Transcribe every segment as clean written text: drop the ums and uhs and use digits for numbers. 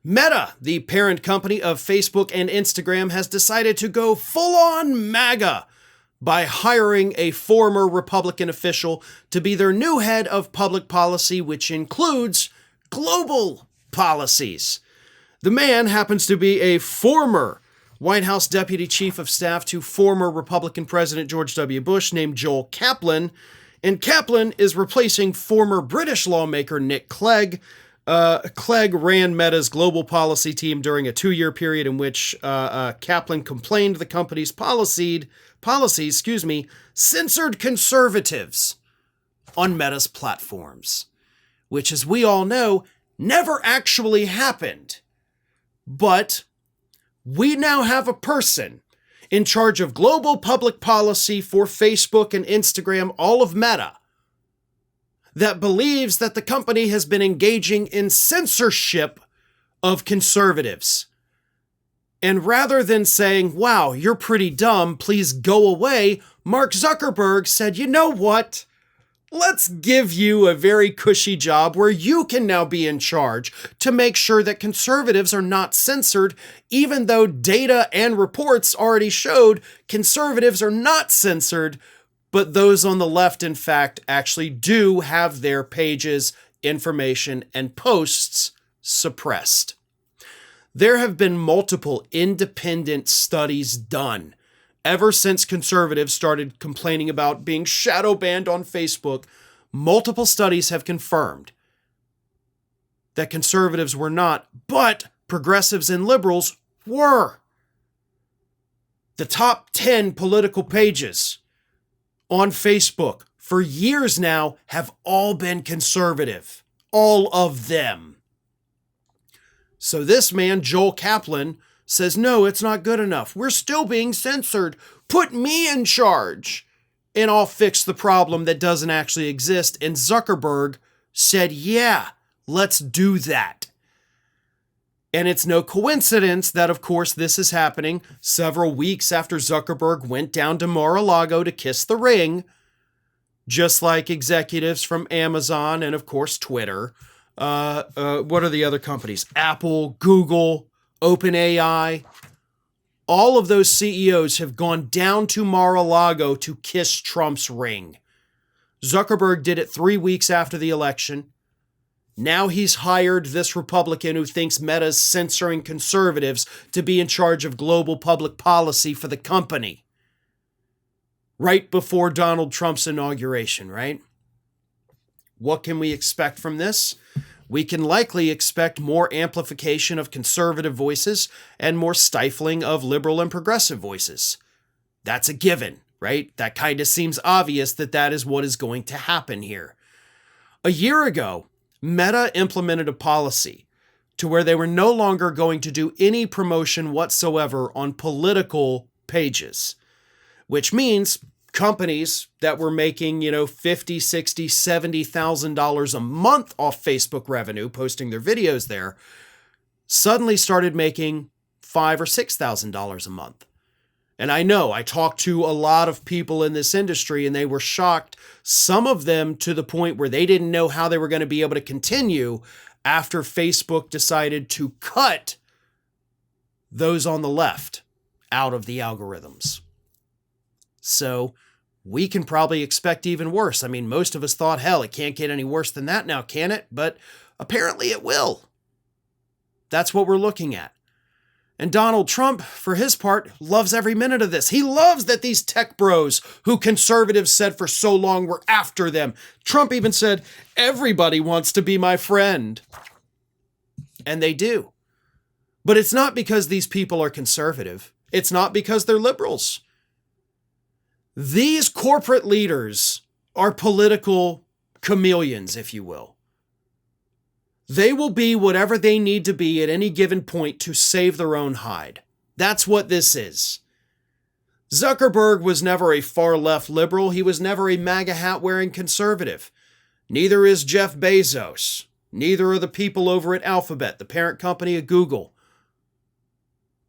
Meta, the parent company of Facebook and Instagram, has decided to go full-on MAGA by hiring a former Republican official to be their new head of public policy, which includes global policies. The man happens to be a former White House Deputy Chief of Staff to former Republican President George W. Bush named Joel Kaplan, and Kaplan is replacing former British lawmaker Nick Clegg. Clegg ran Meta's global policy team during a 2-year period in which Kaplan complained the company's policies, censored conservatives on Meta's platforms, which, as we all know, never actually happened. But we now have a person in charge of global public policy for Facebook and Instagram, all of Meta, that believes that the company has been engaging in censorship of conservatives. And rather than saying, wow, you're pretty dumb, please go away, Mark Zuckerberg said, you know what? Let's give you a very cushy job where you can now be in charge to make sure that conservatives are not censored, even though data and reports already showed conservatives are not censored, but those on the left, in fact, actually do have their pages, information, and posts suppressed. There have been multiple independent studies done ever since conservatives started complaining about being shadow banned on Facebook. Multiple studies have confirmed that conservatives were not, but progressives and liberals were. The top 10 political pages on Facebook for years now have all been conservative. All of them. So this man, Joel Kaplan, says, no, it's not good enough. We're still being censored. Put me in charge and I'll fix the problem that doesn't actually exist. And Zuckerberg said, yeah, let's do that. And it's no coincidence that, of course, this is happening several weeks after Zuckerberg went down to Mar-a-Lago to kiss the ring, just like executives from Amazon and, of course, Twitter. What are the other companies? Apple, Google, OpenAI. All of those CEOs have gone down to Mar-a-Lago to kiss Trump's ring. Zuckerberg did it 3 weeks after the election. Now he's hired this Republican who thinks Meta's censoring conservatives to be in charge of global public policy for the company. Right before Donald Trump's inauguration, right? What can we expect from this? We can likely expect more amplification of conservative voices and more stifling of liberal and progressive voices. That's a given, right? That kind of seems obvious that is what is going to happen here. A year ago, Meta implemented a policy to where they were no longer going to do any promotion whatsoever on political pages, which means companies that were making, $50,000, $60,000, $70,000 a month off Facebook revenue, posting their videos there, suddenly started making $5,000 or $6,000 a month. And I know I talked to a lot of people in this industry and they were shocked, some of them to the point where they didn't know how they were going to be able to continue after Facebook decided to cut those on the left out of the algorithms. So we can probably expect even worse. I mean, most of us thought, hell, it can't get any worse than that now, can it? But apparently it will. That's what we're looking at. And Donald Trump, for his part, loves every minute of this. He loves that these tech bros who conservatives said for so long were after them. Trump even said, everybody wants to be my friend. And they do. But it's not because these people are conservative. It's not because they're liberals. These corporate leaders are political chameleons, if you will. They will be whatever they need to be at any given point to save their own hide. That's what this is. Zuckerberg was never a far-left liberal. He was never a MAGA hat-wearing conservative. Neither is Jeff Bezos. Neither are the people over at Alphabet, the parent company of Google.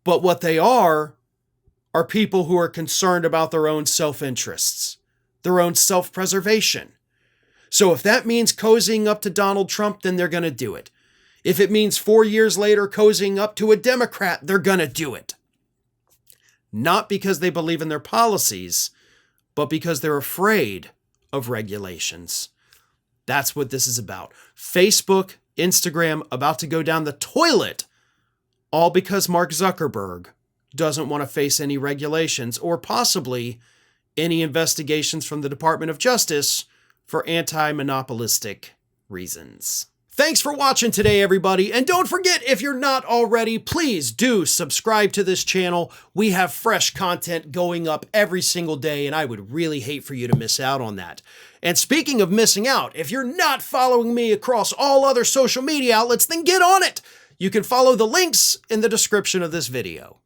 But what they are people who are concerned about their own self-interests, their own self-preservation. So if that means cozying up to Donald Trump, then they're going to do it. If it means 4 years later cozying up to a Democrat, they're gonna do it. Not because they believe in their policies, but because they're afraid of regulations. That's what this is about. Facebook, Instagram about to go down the toilet, all because Mark Zuckerberg doesn't want to face any regulations or possibly any investigations from the Department of Justice for anti-monopolistic reasons. Thanks for watching today, everybody. And don't forget, if you're not already, please do subscribe to this channel. We have fresh content going up every single day, and I would really hate for you to miss out on that. And speaking of missing out, if you're not following me across all other social media outlets, then get on it. You can follow the links in the description of this video.